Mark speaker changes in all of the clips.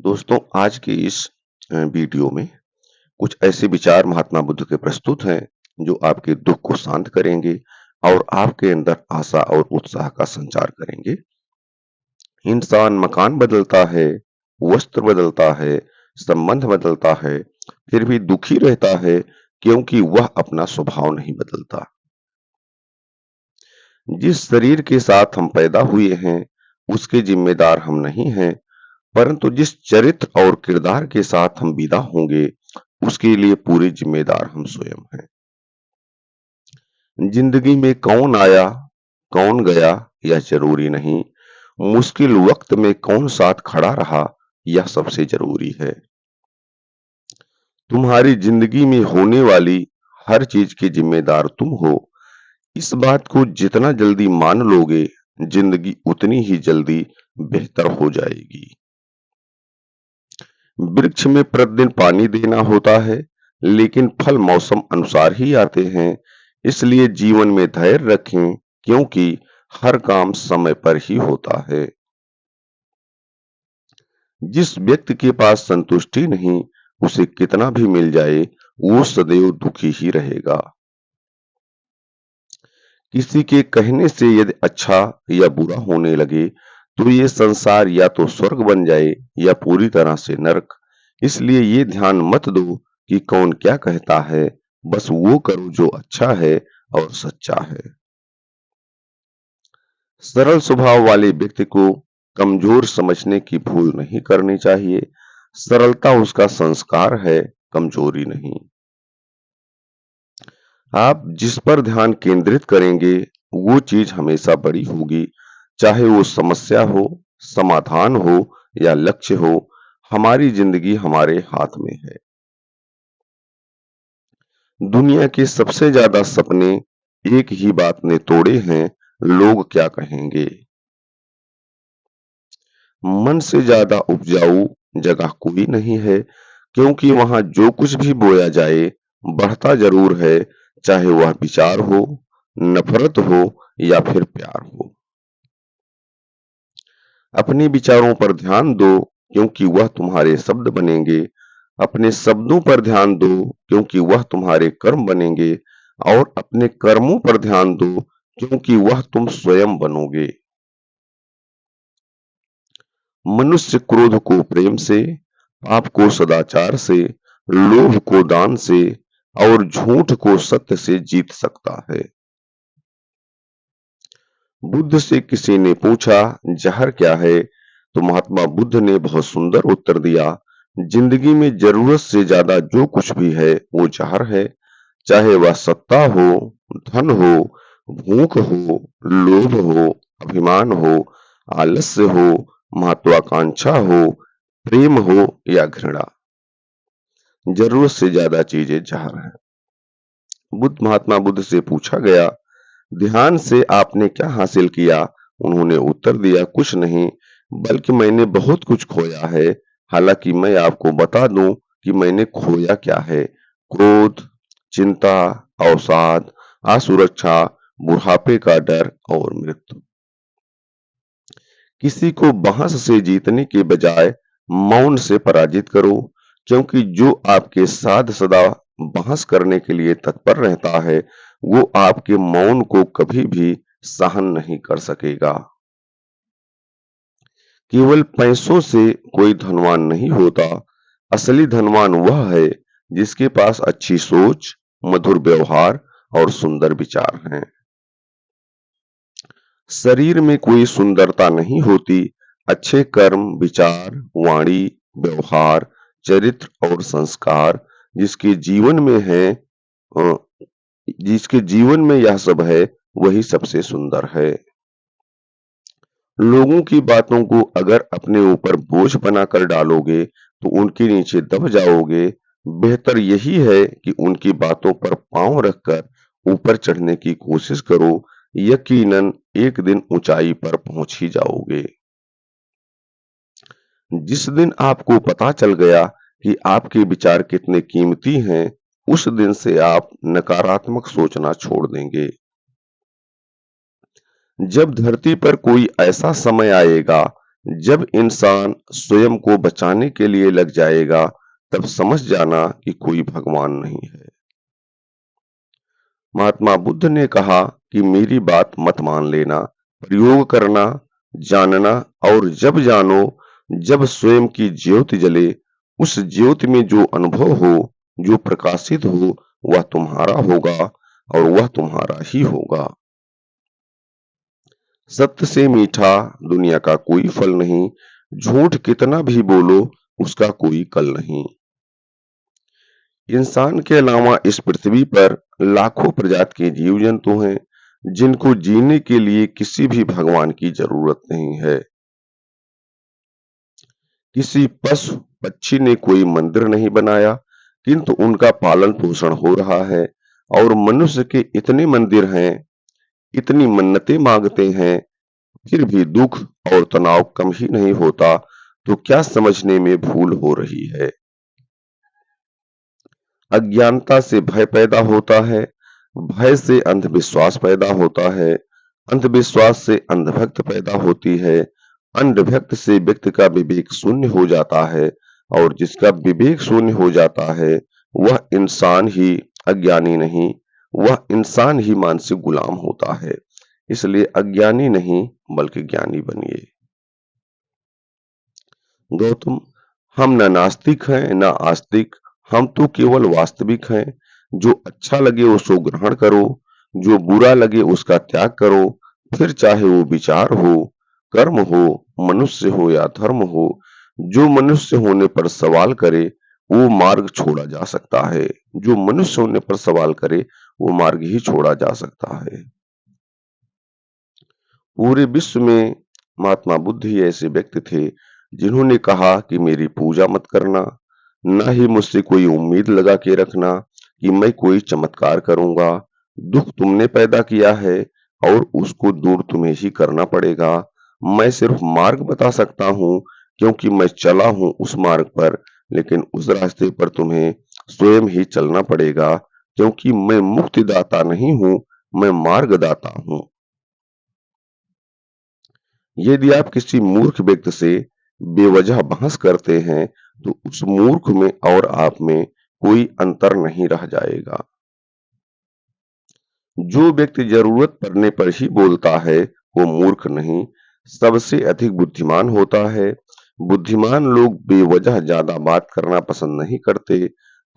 Speaker 1: दोस्तों आज की इस वीडियो में कुछ ऐसे विचार महात्मा बुद्ध के प्रस्तुत हैं जो आपके दुख को शांत करेंगे और आपके अंदर आशा और उत्साह का संचार करेंगे। इंसान मकान बदलता है, वस्त्र बदलता है, संबंध बदलता है, फिर भी दुखी रहता है क्योंकि वह अपना स्वभाव नहीं बदलता। जिस शरीर के साथ हम पैदा हुए हैं, उसके जिम्मेदार हम नहीं हैं, परंतु जिस चरित्र और किरदार के साथ हम विदा होंगे उसके लिए पूरे जिम्मेदार हम स्वयं हैं। जिंदगी में कौन आया कौन गया यह जरूरी नहीं, मुश्किल वक्त में कौन साथ खड़ा रहा यह सबसे जरूरी है। तुम्हारी जिंदगी में होने वाली हर चीज की जिम्मेदार तुम हो। इस बात को जितना जल्दी मान लोगे जिंदगी उतनी ही जल्दी बेहतर हो जाएगी। वृक्ष में प्रतिदिन पानी देना होता है, लेकिन फल मौसम अनुसार ही आते हैं। इसलिए जीवन में धैर्य रखें क्योंकि हर काम समय पर ही होता है। जिस व्यक्ति के पास संतुष्टि नहीं, उसे कितना भी मिल जाए वो सदैव दुखी ही रहेगा। किसी के कहने से यदि अच्छा या बुरा होने लगे तो ये संसार या तो स्वर्ग बन जाए या पूरी तरह से नरक। इसलिए ये ध्यान मत दो कि कौन क्या कहता है, बस वो करो जो अच्छा है और सच्चा है। सरल स्वभाव वाले व्यक्ति को कमजोर समझने की भूल नहीं करनी चाहिए। सरलता उसका संस्कार है, कमजोरी नहीं। आप जिस पर ध्यान केंद्रित करेंगे वो चीज हमेशा बड़ी होगी, चाहे वो समस्या हो, समाधान हो या लक्ष्य हो। हमारी जिंदगी हमारे हाथ में है। दुनिया के सबसे ज्यादा सपने एक ही बात ने तोड़े हैं, लोग क्या कहेंगे। मन से ज्यादा उपजाऊ जगह कोई नहीं है, क्योंकि वहां जो कुछ भी बोया जाए बढ़ता जरूर है, चाहे वह विचार हो, नफरत हो या फिर प्यार हो। अपने विचारों पर ध्यान दो क्योंकि वह तुम्हारे शब्द बनेंगे। अपने शब्दों पर ध्यान दो क्योंकि वह तुम्हारे कर्म बनेंगे। और अपने कर्मों पर ध्यान दो क्योंकि वह तुम स्वयं बनोगे। मनुष्य क्रोध को प्रेम से, पाप को सदाचार से, लोभ को दान से और झूठ को सत्य से जीत सकता है। बुद्ध से किसी ने पूछा जहर क्या है, तो महात्मा बुद्ध ने बहुत सुंदर उत्तर दिया, जिंदगी में जरूरत से ज्यादा जो कुछ भी है वो जहर है। चाहे वह सत्ता हो, धन हो, भूख हो, लोभ हो, अभिमान हो, आलस्य हो, महत्वाकांक्षा हो, प्रेम हो या घृणा। जरूरत से ज्यादा चीजें जहर है। बुद्ध महात्मा बुद्ध से पूछा गया, ध्यान से आपने क्या हासिल किया। उन्होंने उत्तर दिया, कुछ नहीं, बल्कि मैंने बहुत कुछ खोया है। हालांकि मैं आपको बता दूं कि मैंने खोया क्या है। क्रोध, चिंता, अवसाद, असुरक्षा, बुढ़ापे का डर और मृत्यु। किसी को बहस से जीतने के बजाय मौन से पराजित करो, क्योंकि जो आपके साथ सदा बहस करने के लिए तत्पर रहता है वो आपके मौन को कभी भी सहन नहीं कर सकेगा। केवल पैसों से कोई धनवान नहीं होता, असली धनवान वह है जिसके पास अच्छी सोच, मधुर व्यवहार और सुंदर विचार हैं। शरीर में कोई सुंदरता नहीं होती, अच्छे कर्म, विचार, वाणी, व्यवहार, चरित्र और संस्कार जिसके जीवन में है, अ, जिसके जीवन में यह सब है वही सबसे सुंदर है। लोगों की बातों को अगर अपने ऊपर बोझ बनाकर डालोगे तो उनके नीचे दब जाओगे। बेहतर यही है कि उनकी बातों पर पांव रखकर ऊपर चढ़ने की कोशिश करो। यकीनन एक दिन ऊंचाई पर पहुंच ही जाओगे। जिस दिन आपको पता चल गया कि आपके विचार कितने कीमती हैं, उस दिन से आप नकारात्मक सोचना छोड़ देंगे। जब धरती पर कोई ऐसा समय आएगा जब इंसान स्वयं को बचाने के लिए लग जाएगा, तब समझ जाना कि कोई भगवान नहीं है। महात्मा बुद्ध ने कहा कि मेरी बात मत मान लेना, प्रयोग करना, जानना, और जब जानो, जब स्वयं की ज्योति जले, उस ज्योति में जो अनुभव हो, जो प्रकाशित हो, वह तुम्हारा होगा और वह तुम्हारा ही होगा। सत्य से मीठा दुनिया का कोई फल नहीं, झूठ कितना भी बोलो उसका कोई कल नहीं। इंसान के अलावा इस पृथ्वी पर लाखों प्रजाति के जीव जंतु हैं, जिनको जीने के लिए किसी भी भगवान की जरूरत नहीं है। किसी पशु पक्षी ने कोई मंदिर नहीं बनाया, किंतु उनका पालन पोषण हो रहा है। और मनुष्य के इतने मंदिर हैं, इतनी मन्नतें मांगते हैं, फिर भी दुख और तनाव कम ही नहीं होता। तो क्या समझने में भूल हो रही है? अज्ञानता से भय पैदा होता है, भय से अंधविश्वास पैदा होता है, अंधविश्वास से अंधभक्त पैदा होती है, अंधभक्त से व्यक्ति का विवेक शून्य हो जाता है, और जिसका विवेक शून्य हो जाता है, वह इंसान ही अज्ञानी नहीं, वह इंसान ही मानसिक गुलाम होता है। इसलिए अज्ञानी नहीं बल्कि ज्ञानी बनिए। गौतम, हम न नास्तिक हैं न आस्तिक, हम तो केवल वास्तविक हैं। जो अच्छा लगे उसको ग्रहण करो, जो बुरा लगे उसका त्याग करो। फिर चाहे वो विचार हो, कर्म हो, मनुष्य हो या धर्म हो, जो मनुष्य होने पर सवाल करे वो मार्ग छोड़ा जा सकता है। जो मनुष्य होने पर सवाल करे वो मार्ग ही छोड़ा जा सकता है। पूरे विश्व में महात्मा बुद्ध ही ऐसे व्यक्ति थे जिन्होंने कहा कि मेरी पूजा मत करना, न ही मुझसे कोई उम्मीद लगा के रखना कि मैं कोई चमत्कार करूंगा। दुख तुमने पैदा किया है और उसको दूर तुम्हें ही करना पड़ेगा। मैं सिर्फ मार्ग बता सकता हूँ, क्योंकि मैं चला हूँ उस मार्ग पर, लेकिन उस रास्ते पर तुम्हें स्वयं ही चलना पड़ेगा, क्योंकि मैं मुक्तिदाता नहीं हूँ, मैं मार्गदाता हूँ। यदि आप किसी मूर्ख व्यक्ति से बेवजह बहस करते हैं, तो उस मूर्ख में और आप में कोई अंतर नहीं रह जाएगा। जो व्यक्ति जरूरत पड़ने पर ही बोलता है, वो मूर्ख नहीं, सबसे अधिक बुद्धिमान होता है। बुद्धिमान लोग बेवजह ज्यादा बात करना पसंद नहीं करते।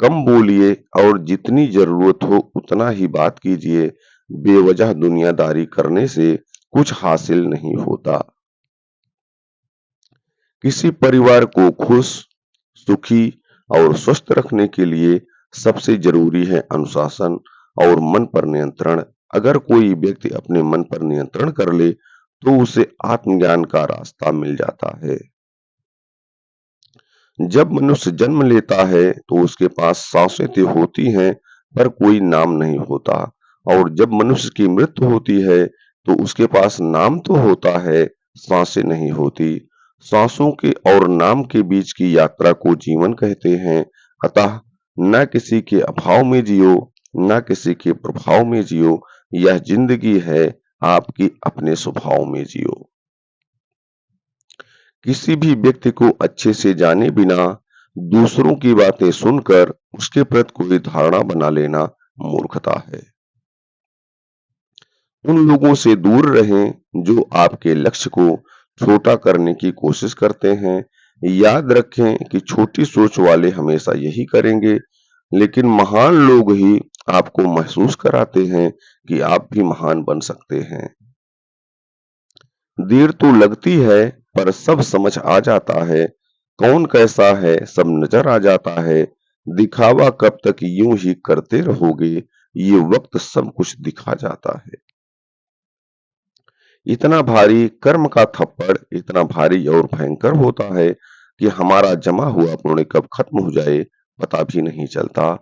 Speaker 1: कम बोलिए और जितनी जरूरत हो उतना ही बात कीजिए। बेवजह दुनियादारी करने से कुछ हासिल नहीं होता। किसी परिवार को खुश, सुखी और स्वस्थ रखने के लिए सबसे जरूरी है अनुशासन और मन पर नियंत्रण। अगर कोई व्यक्ति अपने मन पर नियंत्रण कर ले, तो उसे आत्मज्ञान का रास्ता मिल जाता है। जब मनुष्य जन्म लेता है तो उसके पास सांसें तो होती हैं, पर कोई नाम नहीं होता। और जब मनुष्य की मृत्यु होती है तो उसके पास नाम तो होता है, सांसें नहीं होती। सांसों के और नाम के बीच की यात्रा को जीवन कहते हैं। अतः न किसी के अभाव में जियो, न किसी के प्रभाव में जियो। यह जिंदगी है, आपकी अपने स्वभाव में जियो। किसी भी व्यक्ति को अच्छे से जाने बिना दूसरों की बातें सुनकर उसके प्रति कोई धारणा बना लेना मूर्खता है। उन लोगों से दूर रहें जो आपके लक्ष्य को छोटा करने की कोशिश करते हैं। याद रखें कि छोटी सोच वाले हमेशा यही करेंगे, लेकिन महान लोग ही आपको महसूस कराते हैं कि आप भी महान बन सकते हैं। देर तो लगती है, पर सब समझ आ जाता है। कौन कैसा है सब नजर आ जाता है। दिखावा कब तक यूं ही करते रहोगे, ये वक्त सब कुछ दिखा जाता है। इतना भारी कर्म का थप्पड़ इतना भारी और भयंकर होता है कि हमारा जमा हुआ पुण्य कब खत्म हो जाए पता भी नहीं चलता।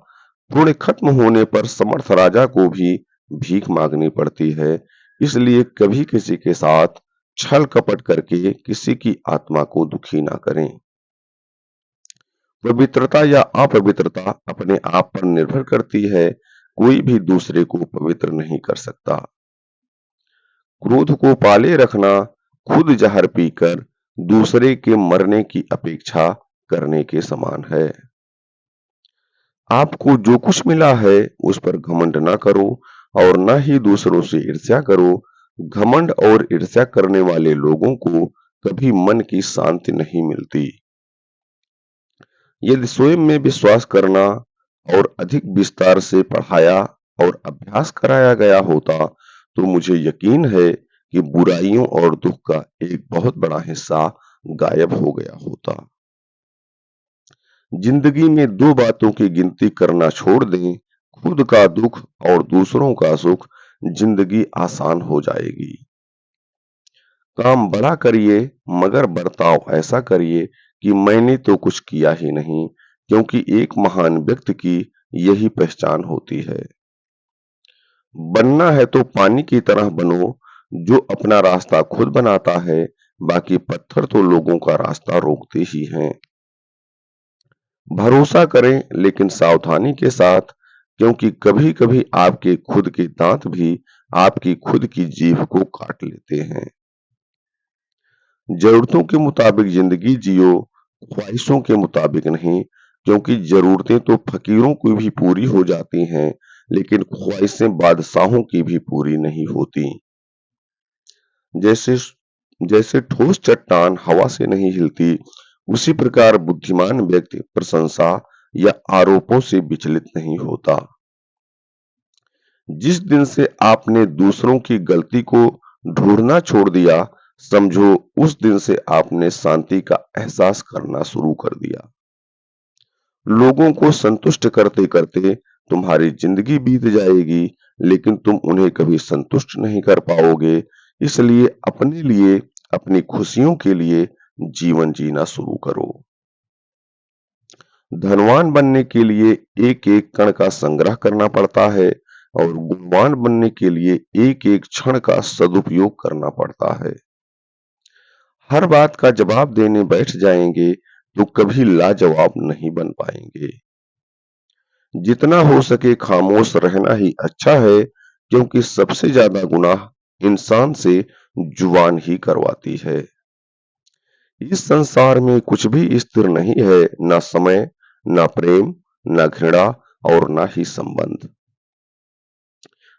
Speaker 1: पुण्य खत्म होने पर समर्थ राजा को भी भीख मांगनी पड़ती है। इसलिए कभी किसी के साथ छल कपट करके किसी की आत्मा को दुखी ना करें। पवित्रता या अपवित्रता अपने आप पर निर्भर करती है। कोई भी दूसरे को पवित्र नहीं कर सकता। क्रोध को पाले रखना, खुद जहर पीकर दूसरे के मरने की अपेक्षा करने के समान है। आपको जो कुछ मिला है उस पर घमंड ना करो और न ही दूसरों से ईर्ष्या करो। घमंड और ईर्ष्या करने वाले लोगों को कभी मन की शांति नहीं मिलती। यदि स्वयं में विश्वास करना और अधिक विस्तार से पढ़ाया और अभ्यास कराया गया होता तो मुझे यकीन है कि बुराइयों और दुख का एक बहुत बड़ा हिस्सा गायब हो गया होता। जिंदगी में दो बातों की गिनती करना छोड़ दें, खुद का दुख और दूसरों का सुख, जिंदगी आसान हो जाएगी। काम बड़ा करिए मगर बर्ताव ऐसा करिए कि मैंने तो कुछ किया ही नहीं, क्योंकि एक महान व्यक्ति की यही पहचान होती है। बनना है तो पानी की तरह बनो, जो अपना रास्ता खुद बनाता है, बाकी पत्थर तो लोगों का रास्ता रोकते ही हैं। भरोसा करें लेकिन सावधानी के साथ, क्योंकि कभी-कभी आपके खुद के दांत भी आपकी खुद की जीभ को काट लेते हैं। जरूरतों के मुताबिक जिंदगी जियो, ख्वाहिशों के मुताबिक नहीं, क्योंकि जरूरतें तो फकीरों की भी पूरी हो जाती हैं, लेकिन ख्वाहिशें बादशाहों की भी पूरी नहीं होती। जैसे जैसे ठोस चट्टान हवा से नहीं हिलती, उसी प्रकार बुद्धिमान व्यक्ति प्रशंसा या आरोपों से विचलित नहीं होता। जिस दिन से आपने दूसरों की गलती को ढूंढना छोड़ दिया, समझो उस दिन से आपने शांति का एहसास करना शुरू कर दिया। लोगों को संतुष्ट करते करते तुम्हारी जिंदगी बीत जाएगी, लेकिन तुम उन्हें कभी संतुष्ट नहीं कर पाओगे। इसलिए अपने लिए, अपनी खुशियों के लिए जीवन जीना शुरू करो। धनवान बनने के लिए एक एक कण का संग्रह करना पड़ता है और गुणवान बनने के लिए एक एक क्षण का सदुपयोग करना पड़ता है। हर बात का जवाब देने बैठ जाएंगे तो कभी लाजवाब नहीं बन पाएंगे। जितना हो सके खामोश रहना ही अच्छा है, क्योंकि सबसे ज्यादा गुनाह इंसान से जुबान ही करवाती है। इस संसार में कुछ भी स्थिर नहीं है, ना समय, ना प्रेम, ना घृणा और ना ही संबंध।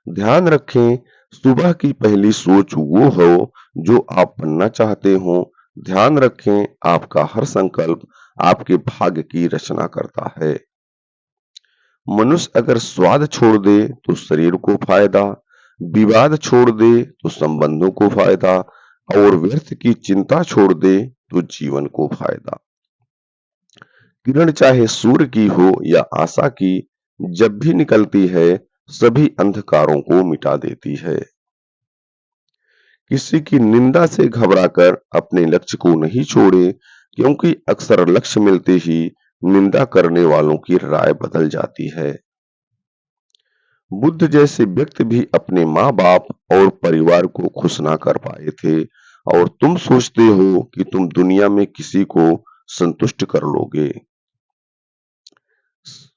Speaker 1: ध्यान रखें, सुबह की पहली सोच वो हो जो आप बनना चाहते हो। ध्यान रखें, आपका हर संकल्प आपके भाग्य की रचना करता है। मनुष्य अगर स्वाद छोड़ दे तो शरीर को फायदा, विवाद छोड़ दे तो संबंधों को फायदा और व्यर्थ की चिंता छोड़ दे तो जीवन को फायदा। किरण चाहे सूर्य की हो या आशा की, जब भी निकलती है सभी अंधकारों को मिटा देती है। किसी की निंदा से घबराकर अपने लक्ष्य को नहीं छोड़े, क्योंकि अक्सर लक्ष्य मिलते ही निंदा करने वालों की राय बदल जाती है। बुद्ध जैसे व्यक्ति भी अपने माँ बाप और परिवार को खुश ना कर पाए थे, और तुम सोचते हो कि तुम दुनिया में किसी को संतुष्ट कर लोगे।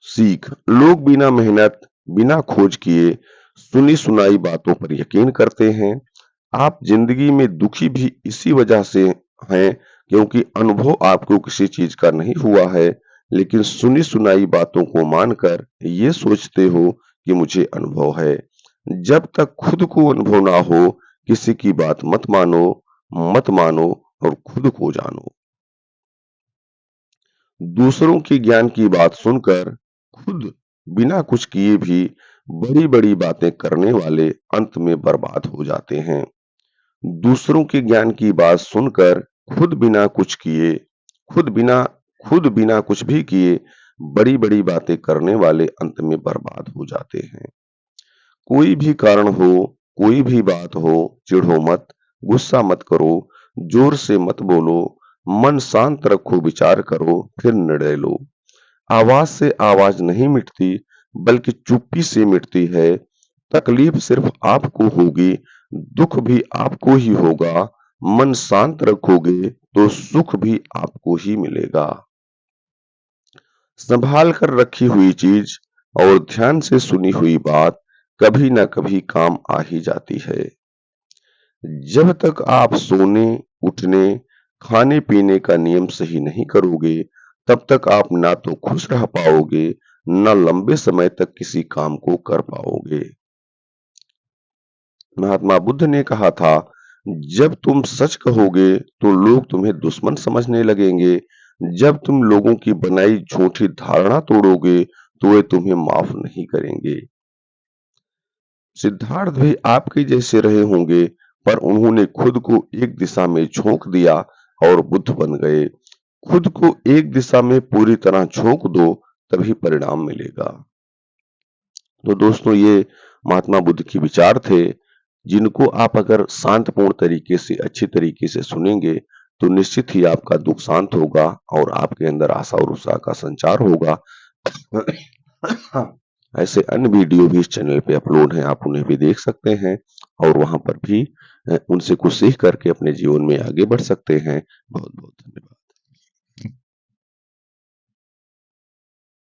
Speaker 1: सीख, लोग बिना मेहनत, बिना खोज किए सुनी सुनाई बातों पर यकीन करते हैं। आप जिंदगी में दुखी भी इसी वजह से हैं, क्योंकि अनुभव आपको किसी चीज का नहीं हुआ है, लेकिन सुनी सुनाई बातों को मानकर ये सोचते हो कि मुझे अनुभव है। जब तक खुद को अनुभव ना हो, किसी की बात मत मानो और खुद को जानो। दूसरों के ज्ञान की बात सुनकर खुद बिना कुछ किए भी बड़ी बड़ी बातें करने वाले अंत में बर्बाद हो जाते हैं। दूसरों के ज्ञान की बात सुनकर खुद बिना कुछ किए, खुद बिना खुद बिना कुछ भी किए बड़ी बड़ी बातें करने वाले अंत में बर्बाद हो जाते हैं। कोई भी कारण हो, कोई भी बात हो, चिढ़ो मत, गुस्सा मत करो, जोर से मत बोलो, मन शांत रखो, विचार करो, फिर निर्णय लो। आवाज से आवाज नहीं मिटती, बल्कि चुप्पी से मिटती है। तकलीफ सिर्फ आपको होगी, दुख भी आपको ही होगा। मन शांत रखोगे तो सुख भी आपको ही मिलेगा। संभाल कर रखी हुई चीज और ध्यान से सुनी हुई बात कभी ना कभी काम आ ही जाती है। जब तक आप सोने, उठने, खाने-पीने का नियम सही नहीं करोगे, तब तक आप ना तो खुश रह पाओगे, ना लंबे समय तक किसी काम को कर पाओगे। महात्मा बुद्ध ने कहा था, जब तुम सच कहोगे तो लोग तुम्हें दुश्मन समझने लगेंगे। जब तुम लोगों की बनाई झूठी धारणा तोड़ोगे तो वे तुम्हें माफ नहीं करेंगे। सिद्धार्थ भी आपके जैसे रहे होंगे, पर उन्होंने खुद को एक दिशा में झोंक दिया और बुद्ध बन गए। खुद को एक दिशा में पूरी तरह झोंक दो, तभी परिणाम मिलेगा। तो दोस्तों, ये महात्मा बुद्ध के विचार थे, जिनको आप अगर शांतपूर्ण तरीके से, अच्छी तरीके से सुनेंगे, तो निश्चित ही आपका दुख शांत होगा और आपके अंदर आशा और उत्साह का संचार होगा। ऐसे अन्य वीडियो भी इस चैनल पे अपलोड हैं, आप उन्हें भी देख सकते हैं और वहां पर भी उनसे कुछ सीख करके अपने जीवन में आगे बढ़ सकते हैं। बहुत बहुत